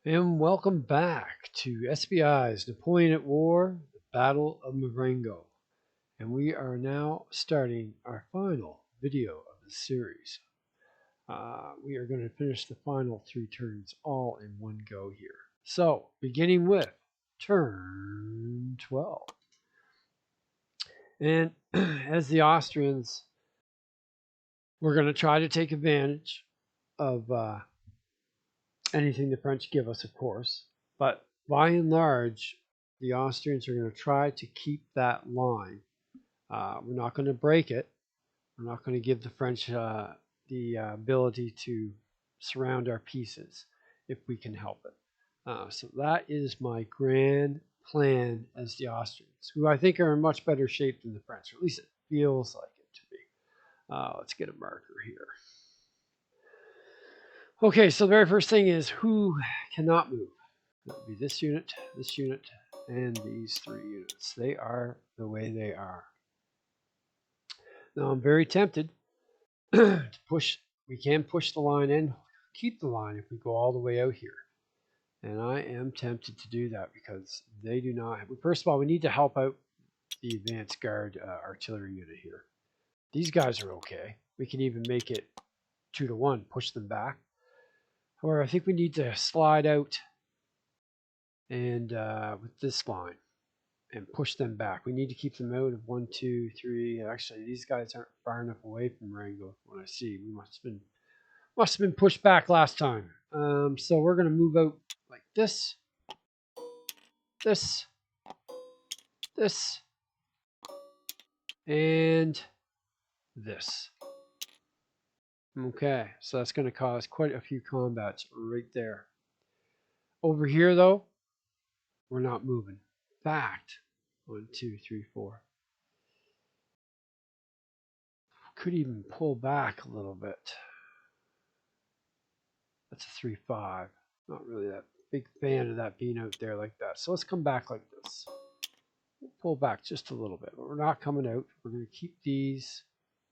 And welcome back to SPI's Napoleon at War, the Battle of Marengo. And we are now starting our final video of the series. We are going to finish the final 3 turns all in one go here. So, beginning with turn 12. And as the Austrians, we're going to try to take advantage of anything the French give us, of course. But by and large, the Austrians are going to try to keep that line. We're not going to break it. We're not going to give the French the ability to surround our pieces if we can help it. So that is my grand plan as the Austrians, who I think are in much better shape than the French, or at least it feels like it to be. Let's get a marker here. Okay, so the very first thing is who cannot move. That would be this unit, and these 3 units. They are the way they are. Now I'm very tempted to push. We can push the line and keep the line if we go all the way out here. And I am tempted to do that because they do not have, first of all, we need to help out the advanced guard artillery unit here. These guys are okay. We can even make it 2-to-1, push them back. However, I think we need to slide out and with this line and push them back. We need to keep them out of 1, 2, 3. Actually, these guys aren't far enough away from Marengo. When I see, we must have been pushed back last time. So we're going to move out like this, this, and this. Okay, so that's going to cause quite a few combats right there. Over here, though, we're not moving. In fact, 1, 2, 3, 4. Could even pull back a little bit. That's a 3-5. Not really that big fan of that being out there like that. So let's come back like this. We'll pull back just a little bit, but we're not coming out. We're going to keep these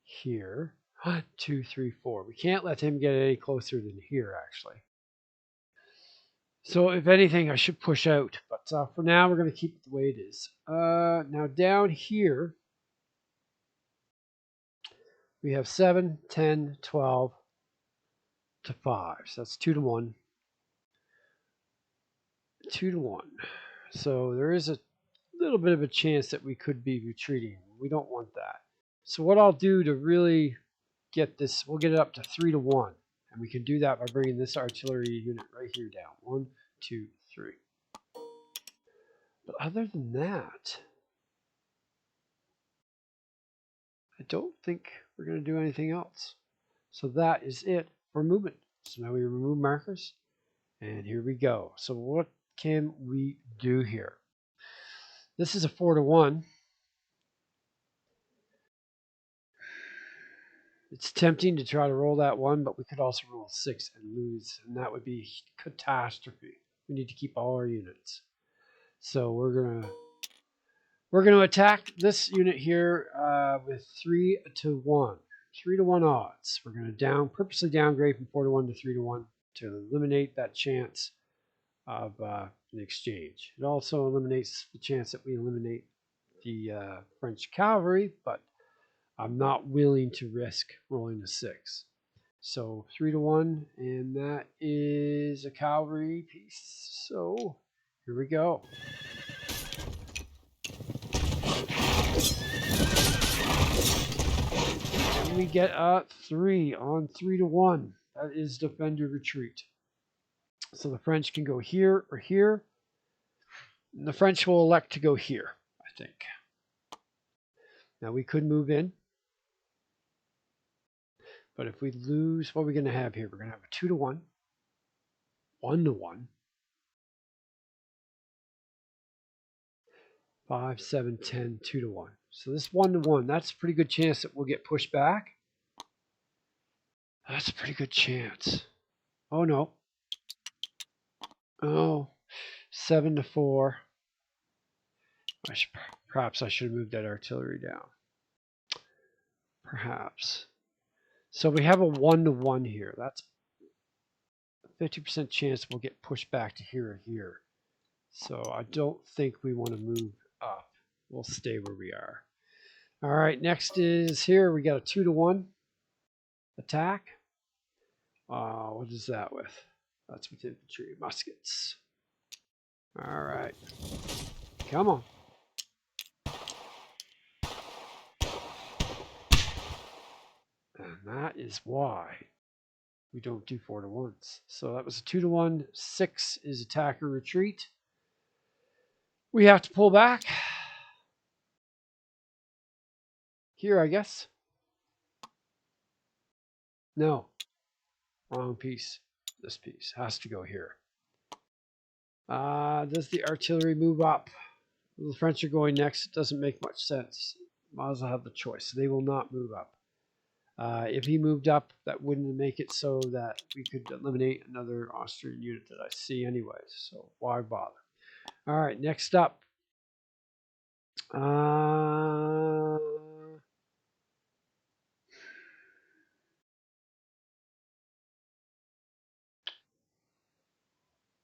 here. 1, 2, 3, 4. We can't let him get any closer than here, actually. So if anything, I should push out. But for now, we're going to keep it the way it is. Now down here, we have 7, 10, 12 to 5. So that's 2-to-1. 2-to-1. So there is a little bit of a chance that we could be retreating. We don't want that. So what I'll do to really get this, we'll get it up to 3-to-1. And we can do that by bringing this artillery unit right here down. 1, 2, 3. But other than that, I don't think we're going to do anything else. So that is it for movement. So now we remove markers. And here we go. So what can we do here? This is a 4-to-1. It's tempting to try to roll that 1, but we could also roll 6 and lose, and that would be catastrophe. We need to keep all our units. So we're gonna attack this unit here with 3-to-1. 3-to-1 odds. We're gonna purposely downgrade from 4-to-1 to 3-to-1 to eliminate that chance of an exchange. It also eliminates the chance that we eliminate the French cavalry, but I'm not willing to risk rolling a 6. So 3-to-1, and that is a cavalry piece. So here we go. And we get a 3 on 3-to-1. That is defender retreat. So the French can go here or here. And the French will elect to go here, I think. Now we could move in. But if we lose, what are we going to have here? We're going to have a 2-to-1, 1-to-1, 5, 7, 10, 2-to-1. So this 1-to-1, that's a pretty good chance that we'll get pushed back. That's a pretty good chance. Oh, no. Oh, 7-to-4. Perhaps I should have moved that artillery down. Perhaps. So we have a 1-to-1 here. That's 50% chance we'll get pushed back to here or here. So I don't think we want to move up. We'll stay where we are. All right, next is here. We got a 2-to-1 attack. What is that with? That's with infantry, muskets. All right, come on. And that is why we don't do 4-to-1s. So that was a 2-to-1. 6 is attack or retreat. We have to pull back. Here, I guess. No, wrong piece. This piece has to go here. Does the artillery move up? The French are going next. It doesn't make much sense. Might as well have the choice. They will not move up. If he moved up, that wouldn't make it so that we could eliminate another Austrian unit that I see anyways. So why bother? All right, next up.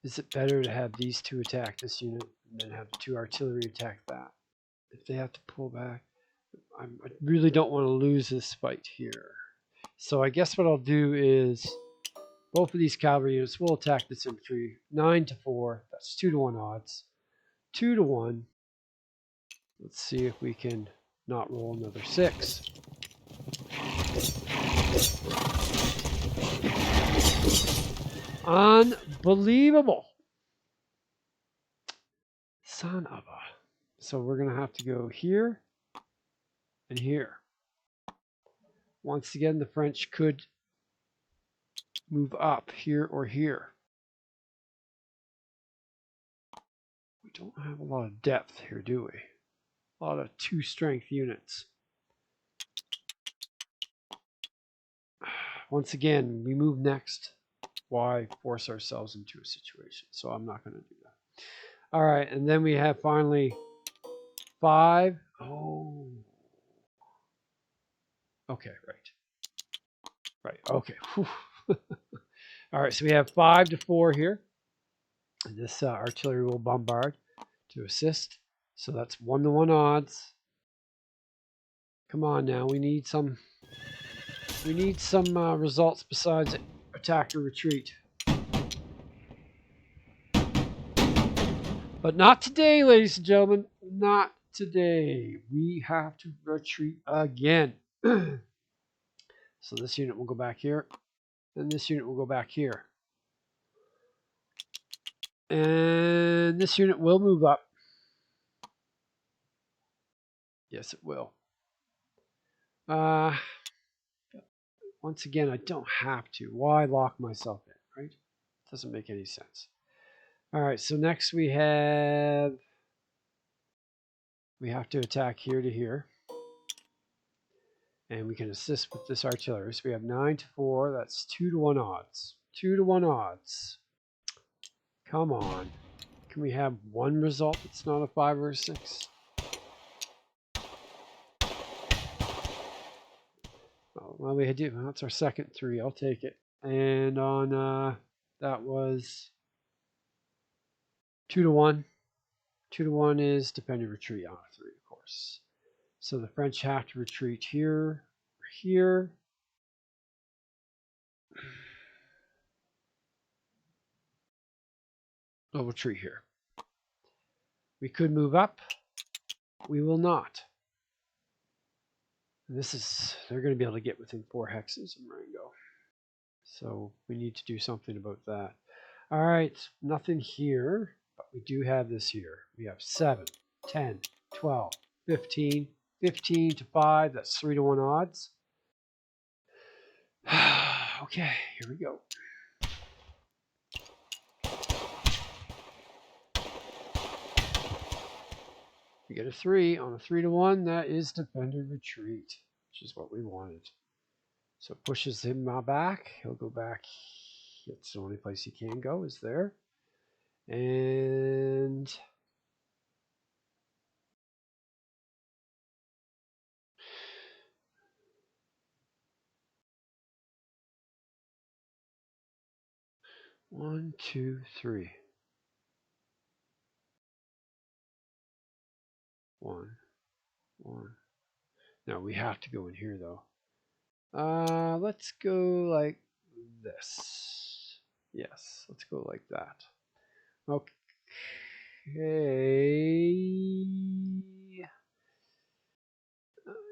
Is it better to have these two attack this unit and then have the 2 artillery attack that? If they have to pull back, I really don't want to lose this fight here. So I guess what I'll do is both of these cavalry units will attack this infantry. 9-to-4. That's 2-to-1 odds. 2-to-1. Let's see if we can not roll another 6. Unbelievable. Son of a. So we're going to have to go here and here. Once again, the French could move up here or here. We don't have a lot of depth here, do we? A lot of 2-strength units. Once again, we move next. Why force ourselves into a situation? So I'm not going to do that. All right, and then we have finally 5. Oh. Okay, right. Okay. All right, so we have 5-to-4 here. And this artillery will bombard to assist. So that's 1-to-1 odds. Come on now, we need some results besides attack or retreat. But not today, ladies and gentlemen. Not today. We have to retreat again. So this unit will go back here. And this unit will go back here. And this unit will move up. Yes, it will. Once again, I don't have to. Why lock myself in, right? Doesn't make any sense. All right, so next we have to attack here to here. And we can assist with this artillery. So we have 9-to-4. That's 2-to-1 odds. 2-to-1 odds. Come on. Can we have one result that's not a 5 or a 6? Oh, well, we do. That's our second 3. I'll take it. And on that was 2-to-1. 2-to-1 is defend and retreat on a 3, of course. So the French have to retreat here or here. They'll retreat here. We could move up. We will not. And this is, they're going to be able to get within 4 hexes in Marengo. So we need to do something about that. All right, nothing here, but we do have this here. We have 7, 10, 12, 15, 15-5. That's 3-to-1 odds. Okay, here we go. We get a 3 on a 3-to-1. That is defender retreat, which is what we wanted. So it pushes him back. He'll go back. It's the only place he can go is there. And 1, 2, 3. 1, 1. Now we have to go in here though. Let's go like this. Yes, let's go like that. Okay.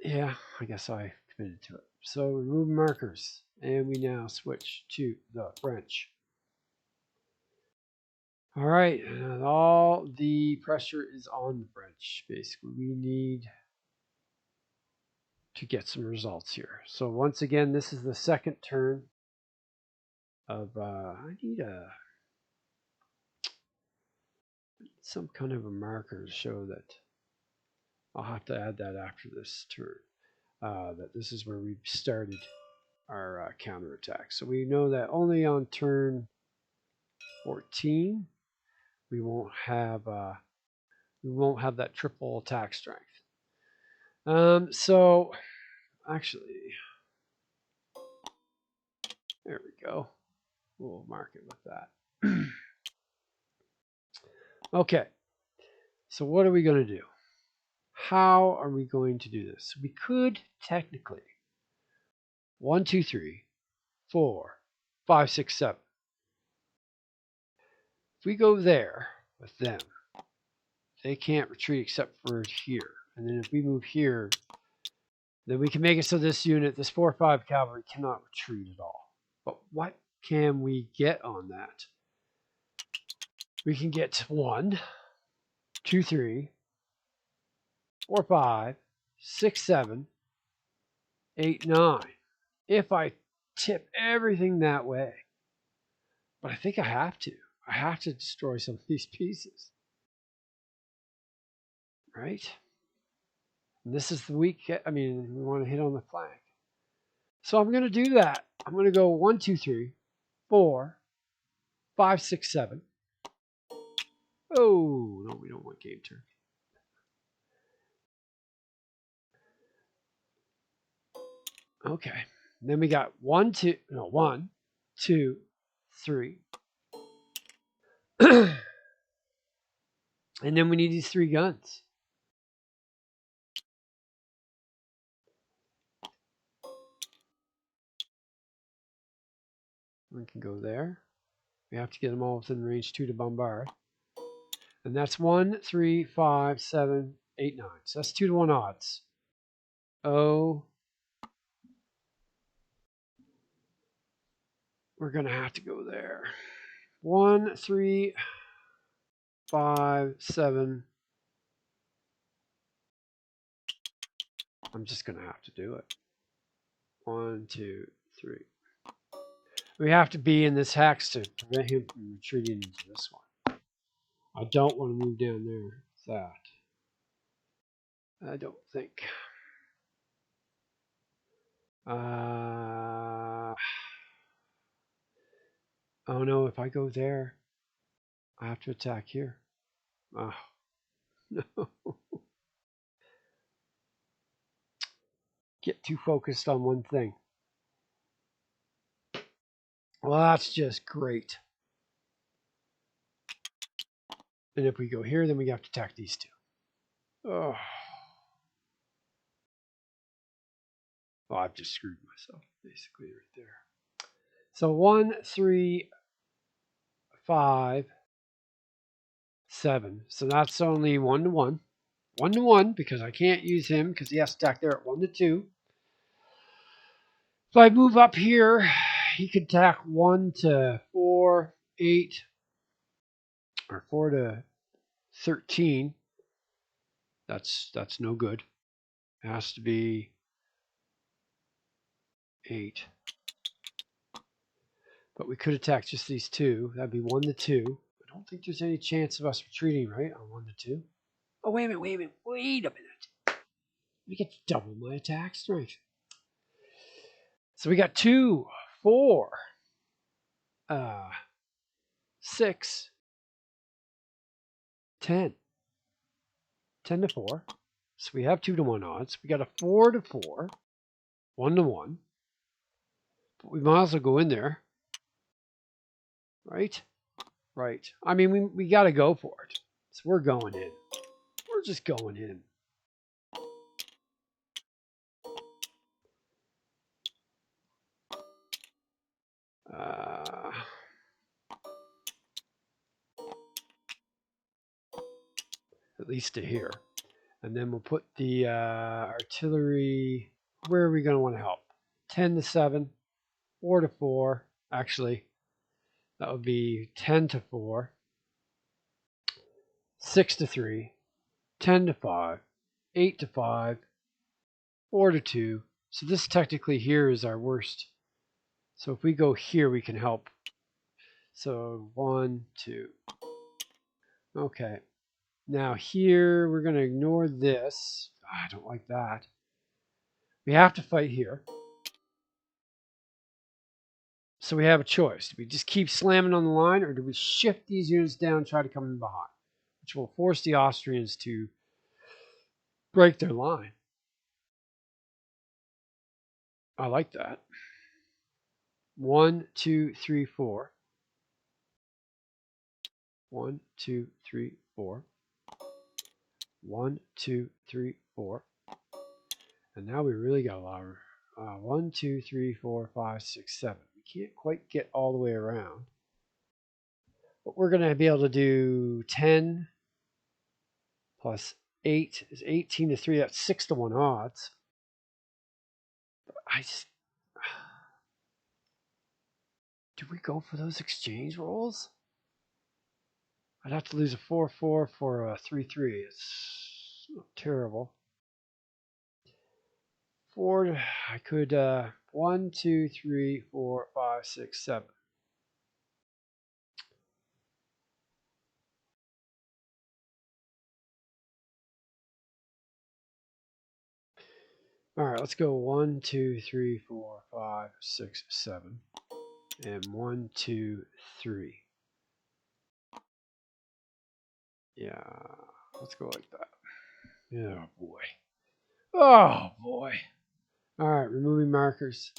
Yeah, I guess I committed to it. So remove markers, and we now switch to the French. All right, and all the pressure is on the French. Basically, we need to get some results here. So once again, this is the second turn of, I need some kind of a marker to show that. I'll have to add that after this turn, that this is where we started our counterattack. So we know that only on turn 14 we won't have that triple attack strength. So actually, there we go. We'll mark it with that. Okay. So what are we going to do? How are we going to do this? We could technically 1, 2, 3, 4, 5, 6, 7. If we go there with them, they can't retreat except for here. And then if we move here, then we can make it so this unit, this 4 or 5 cavalry, cannot retreat at all. But what can we get on that? We can get 1, 2, 3, 4, 5, 6, 7, 8, 9. If I tip everything that way. But I think I have to. I have to destroy some of these pieces. Right? And this is the weak, I mean, we want to hit on the flank. So I'm going to do that. I'm going to go 1, 2, 3, 4, 5, 6, 7. Oh, no, we don't want game turn. Okay. And then we got 1, 2, 3. And then we need these 3 guns. We can go there. We have to get them all within range 2 to bombard. And that's 1, 3, 5, 7, 8, 9. So that's 2 to 1 odds. Oh. We're going to have to go there. 1, 3, 5, 7. I'm just going to have to do it. 1, 2, 3. We have to be in this hex to prevent him from retreating into this one. I don't want to move down there. That. I don't think. Oh no, if I go there, I have to attack here. Oh, no. Get too focused on one thing. Well, that's just great. And if we go here, then we have to attack these 2. Oh. Well, I've just screwed myself, basically, right there. So 1, 3, 5, 7. So that's only 1 to 1. 1 to 1, because I can't use him, because he has to attack there at 1 to 2. If I move up here, he could attack 1 to 4, 8, or 4 to 13. That's no good. It has to be 8. But we could attack just these 2. That'd be 1 to 2. I don't think there's any chance of us retreating, right, on 1 to 2. Oh, wait a minute. We get to double my attack strength. So we got 2, 4, 6, 10. 10 to 4. So we have 2 to 1 odds. We got a 4 to 4. 1 to 1. But we might as well go in there. right? Right. I mean, we got to go for it. So we're going in. We're just going in. At least to here. And then we'll put the artillery. Where are we going to want to help? 10 to 7, 4 to 4. Actually, that would be 10 to 4, 6 to 3, 10 to 5, 8 to 5, 4 to 2. So this technically here is our worst. So if we go here, we can help. So 1, 2. Okay. Now here, we're going to ignore this. Oh, I don't like that. We have to fight here. So we have a choice. Do we just keep slamming on the line, or do we shift these units down and try to come in behind? Which will force the Austrians to break their line. I like that. 1, 2, 3, 4. 1, 2, 3, 4. 1, 2, 3, 4. And now we really got a lot of 1, 2, 3, 4, 5, 6, 7. We can't quite get all the way around. But we're going to be able to do 10 plus 8 is 18 to 3. That's 6 to 1 odds. Do we go for those exchange rolls? I'd have to lose a 4-4 for a 3-3. It's not terrible. 4, I could 1, 2, 3, 4, 5, 6, 7. All right, let's go 1, 2, 3, 4, 5, 6, 7. And 1, 2, 3. Yeah, let's go like that. Oh boy. Oh boy. All right, removing markers.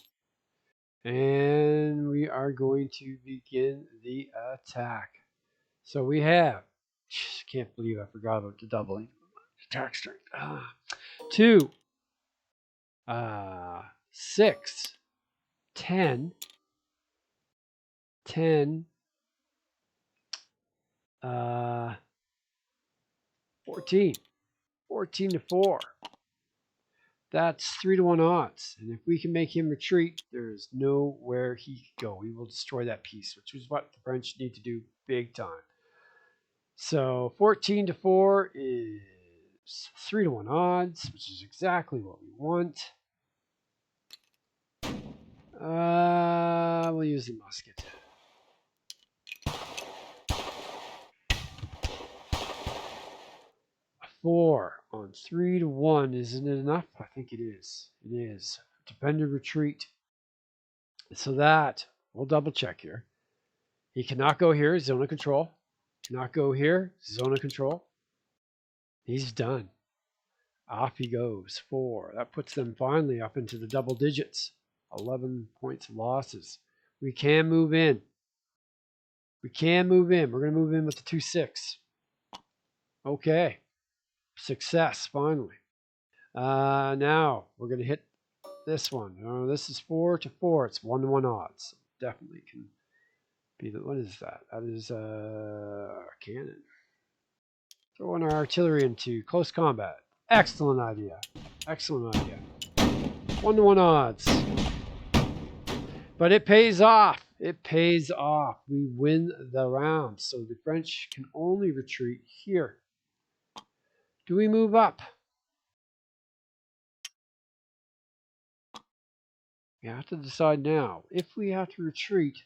And we are going to begin the attack. So we have, can't believe I forgot about the doubling. Attack strength. 2, 6, 10, 10, 14. 14 to 4. That's 3 to 1 odds. And if we can make him retreat, there's nowhere he can go. We will destroy that piece, which is what the French need to do big time. So 14 to 4 is 3 to 1 odds, which is exactly what we want. We'll use the musket. A 4 on 3 to 1. Isn't it enough? I think it is. It is. Defender retreat. So that, we'll double check here. He cannot go here, zone of control. Cannot go here, zone of control. He's done. Off he goes. 4. That puts them finally up into the double digits. 11 points of losses. We can move in. We can move in. We're going to move in with the 2-6. Okay. Success, finally. Now, we're going to hit this one. This is 4 to 4. It's 1 to 1 odds. Definitely can be the... What is that? That is a cannon. Throwing our artillery into close combat. Excellent idea. Excellent idea. 1 to 1 odds. But it pays off. It pays off. We win the round. So the French can only retreat here. Do we move up? We have to decide now. If we have to retreat,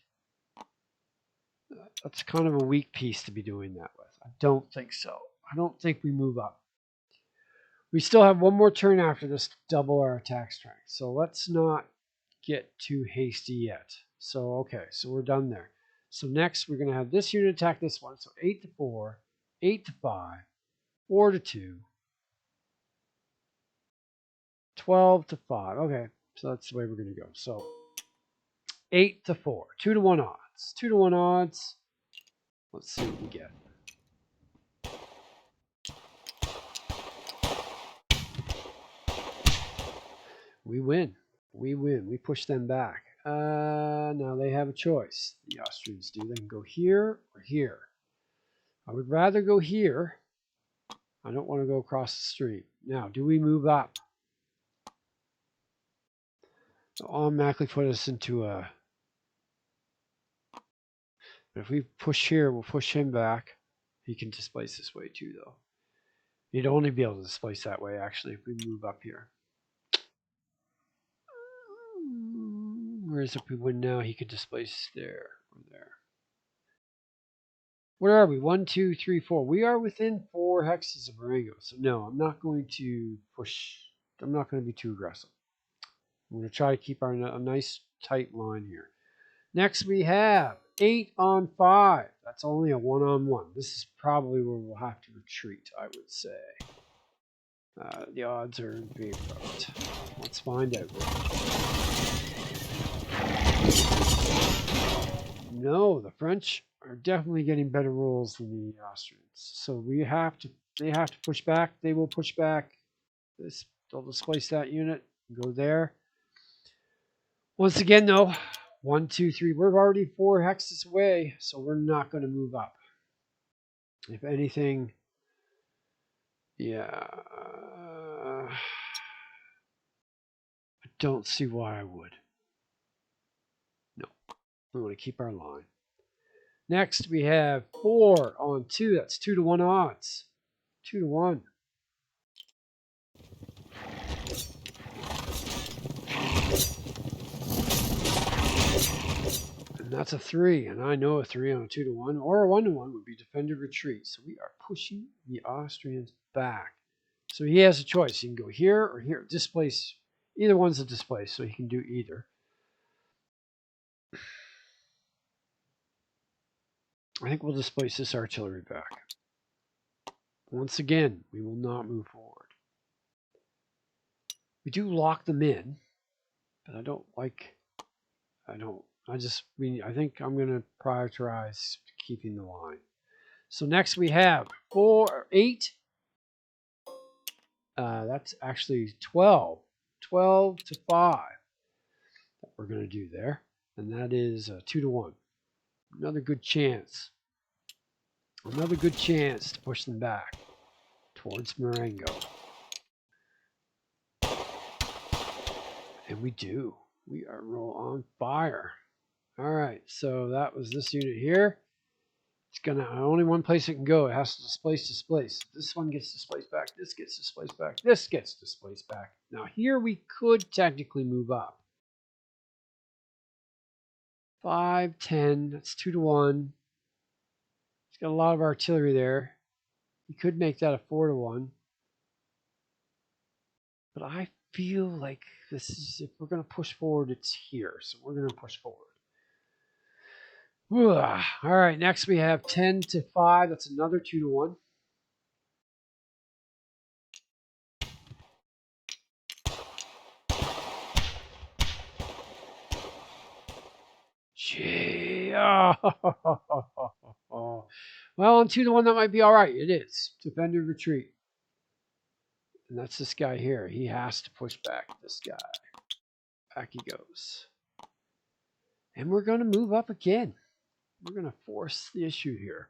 that's kind of a weak piece to be doing that with. I don't think so. I don't think we move up. We still have one more turn after this to double our attack strength. So let's not get too hasty yet. So, okay, so we're done there. So next, we're going to have this unit attack this one. So 8 to 4, 8 to 5, 4 to 2, 12 to 5. Okay, so that's the way we're going to go. So 8 to 4, 2 to 1 odds. odds. 2 to 1 odds. Let's see what we get. We win. We win. We push them back. Now they have a choice. The Austrians do. They can go here or here. I would rather go here. I don't want to go across the street. Now, do we move up? It'll automatically put us into a... If we push here, we'll push him back. He can displace this way too, though. He'd only be able to displace that way, actually, if we move up here. Whereas if we win now, he could displace there or there. Where are we? 1, 2, 3, 4. We are within 4 hexes of Marengo. So no, I'm not going to push. I'm not going to be too aggressive. I'm going to try to keep a nice tight line here. Next we have 8 on 5. That's only a 1-on-1. This is probably where we'll have to retreat, I would say. The odds are in favor of it. Let's find out. No, the French are definitely getting better rolls than the Austrians. So they have to push back. They will push back. They'll displace that unit. Go there. Once again, though, 1, 2, 3. We're already 4 hexes away, so we're not going to move up. If anything, yeah, I don't see why I would. No, we want to keep our line. Next, we have 4 on 2. That's 2 to 1 odds. 2 to 1. And that's a 3. And I know a 3 on a 2 to 1 or a 1 to 1 would be defender retreat. So we are pushing the Austrians back. So he has a choice. He can go here or here. Displace. Either one's a displace, so he can do either. I think we'll displace this artillery back. Once again, we will not move forward. We do lock them in, but I think I'm going to prioritize keeping the line. So next we have 8. That's actually 12. 12 to 5 that we're going to do there. And that is 2 to 1. Another good chance. Another good chance to push them back towards Marengo. And we do. We are on fire. All right, so that was this unit here. It's gonna only one place it can go. It has to displace. This one gets displaced back. This gets displaced back. This gets displaced back. Now here we could technically move up. 5, 10. That's 2 to 1. It's got a lot of artillery there. You could make that a 4 to 1. But I feel like this is, if we're going to push forward, it's here. So we're going to push forward. All right, next we have 10 to 5. That's another 2 to 1. Gee. Oh. Well, on 2 to 1, that might be all right. It is. Defender retreat. And that's this guy here. He has to push back this guy. Back he goes. And we're going to move up again. We're going to force the issue here.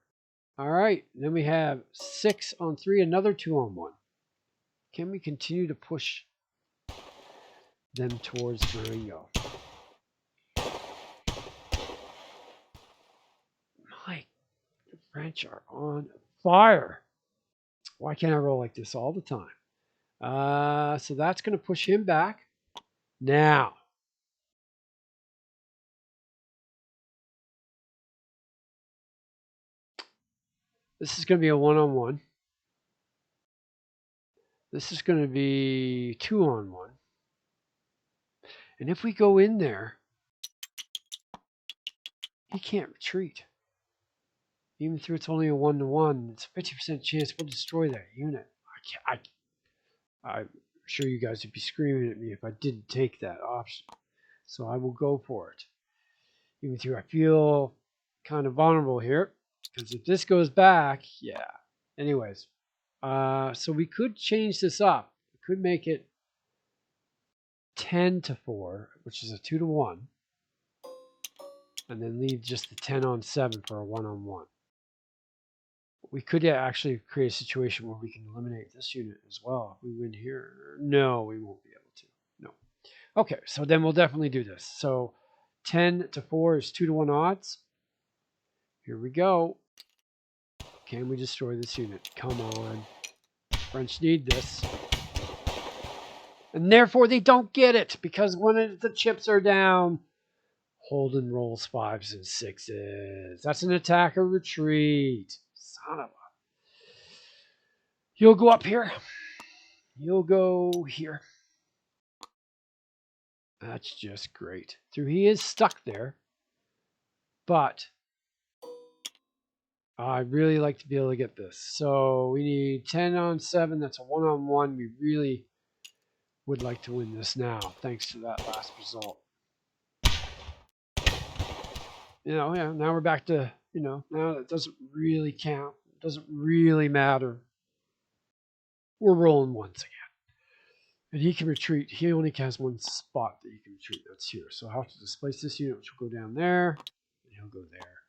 All right. Then we have 6 on 3, another 2 on 1. Can we continue to push them towards Marengo? The French are on fire. Why can't I roll like this all the time? So that's going to push him back. Now, this is going to be a 1-on-1. This is going to be 2-on-1. And if we go in there, he can't retreat. Even though it's only a 1-to-1, it's a 50% chance we'll destroy that unit. I'm sure you guys would be screaming at me if I didn't take that option. So I will go for it. Even though I feel kind of vulnerable here, because if this goes back, yeah. Anyways, so we could change this up. We could make it 10 to 4, which is a 2 to 1, and then leave just the 10 on 7 for a 1-on-1. We could actually create a situation where we can eliminate this unit as well. If we win here, no, we won't be able to. No. Okay, so then we'll definitely do this. So 10 to 4 is 2 to 1 odds. Here we go. Can we destroy this unit? Come on. French need this. And therefore they don't get it, because when the chips are down, Holden rolls 5s and 6s. That's an attack or retreat. Son of a... You'll go up here. You'll go here. That's just great. So he is stuck there. But I'd really like to be able to get this. So we need 10 on 7. That's a 1-on-1. We really would like to win this now, thanks to that last result. Yeah, now we're back to, now it doesn't really count. It doesn't really matter. We're rolling once again. And he can retreat. He only has one spot that he can retreat. That's here. So I'll have to displace this unit, which will go down there. And he'll go there.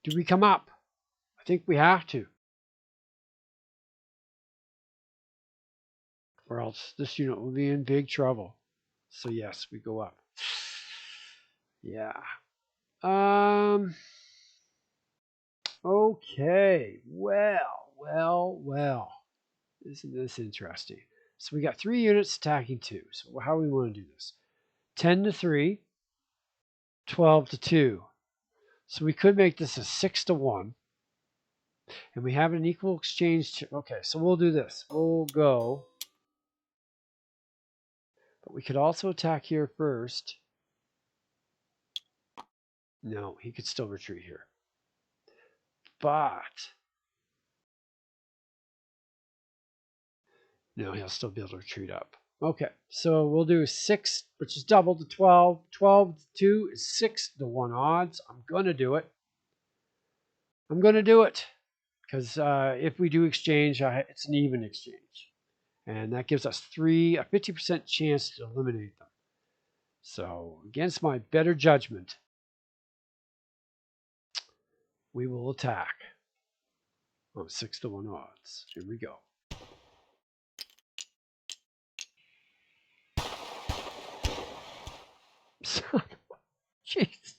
Do we come up? I think we have to. Or else this unit will be in big trouble. So yes, we go up. Yeah. Okay. Well. Isn't this interesting? So we got 3 units attacking 2. So how do we want to do this? 10 to 3, 12 to 2. So we could make this a 6 to 1. And we have an equal exchange. Okay, so we'll do this. We'll go. But we could also attack here first. No, he could still retreat here. But no, he'll still be able to retreat up. Okay, so we'll do 6, which is double to 12. 12 to 2 is 6 to 1 odds. I'm going to do it. Because if we do exchange, it's an even exchange. And that gives us a 50% chance to eliminate them. So against my better judgment, we will attack on 6 to 1 odds. Here we go. Jeez.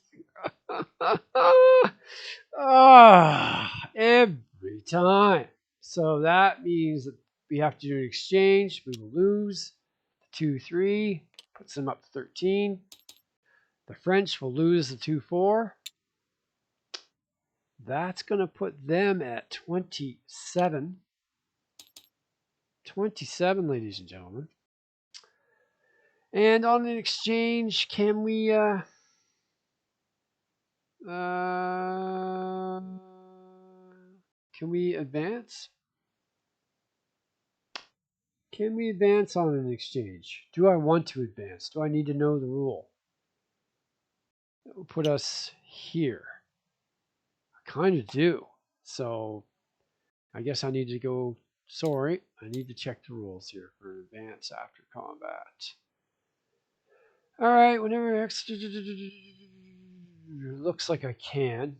Every time. So that means that we have to do an exchange. We will lose. 2-3 puts them up to 13. The French will lose the 2-4. That's going to put them at 27. 27, ladies and gentlemen. And on an exchange, can we advance? Can we advance on an exchange? Do I want to advance? Do I need to know the rule? That will put us here. I kind of do. So I guess I need to go. Sorry, I need to check the rules here for advance after combat. All right, whenever X looks like I can.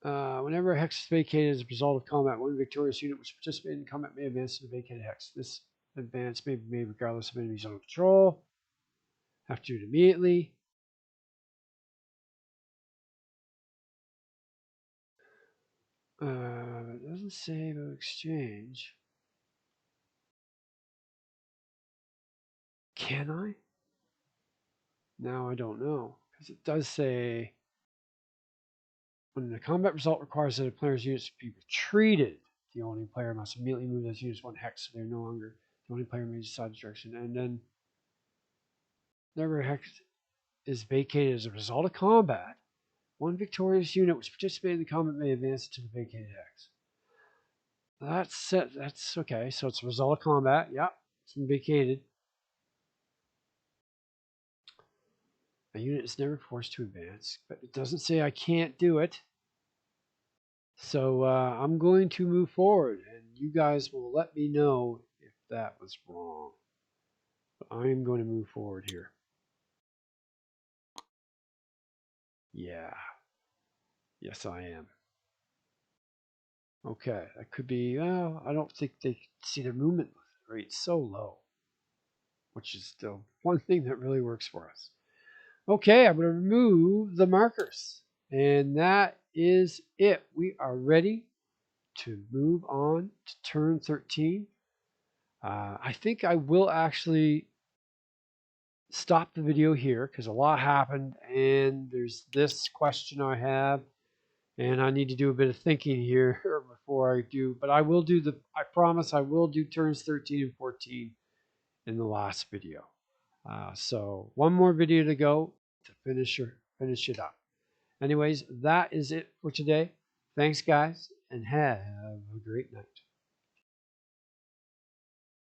Whenever a hex is vacated as a result of combat, one victorious unit which participated in combat may advance to the vacated hex. This advance may be made regardless of enemy zone control. Have to do it immediately. It doesn't say about exchange. Can I? Now I don't know, because it does say when the combat result requires that a player's units be retreated, the owning player must immediately move those units 1 hex, so they're no longer the only player may decide the direction. And then whenever a hex is vacated as a result of combat, one victorious unit which participated in the combat may advance to the vacated hex. That's it. That's okay. So it's a result of combat. Yep. It's been vacated. A unit is never forced to advance, but it doesn't say I can't do it. So I'm going to move forward, and you guys will let me know if that was wrong. But I'm going to move forward here. Yeah. Yes, I am. Okay, that could be, well, I don't think they see their movement rate so low, which is the one thing that really works for us. Okay, I'm going to remove the markers. And that is it. We are ready to move on to turn 13. I think I will actually stop the video here because a lot happened, and there's this question I have, and I need to do a bit of thinking here before I do. But I will do I promise I will do turns 13 and 14 in the last video. So one more video to go to finish it up. Anyways, that is it for today. Thanks, guys, and have a great night.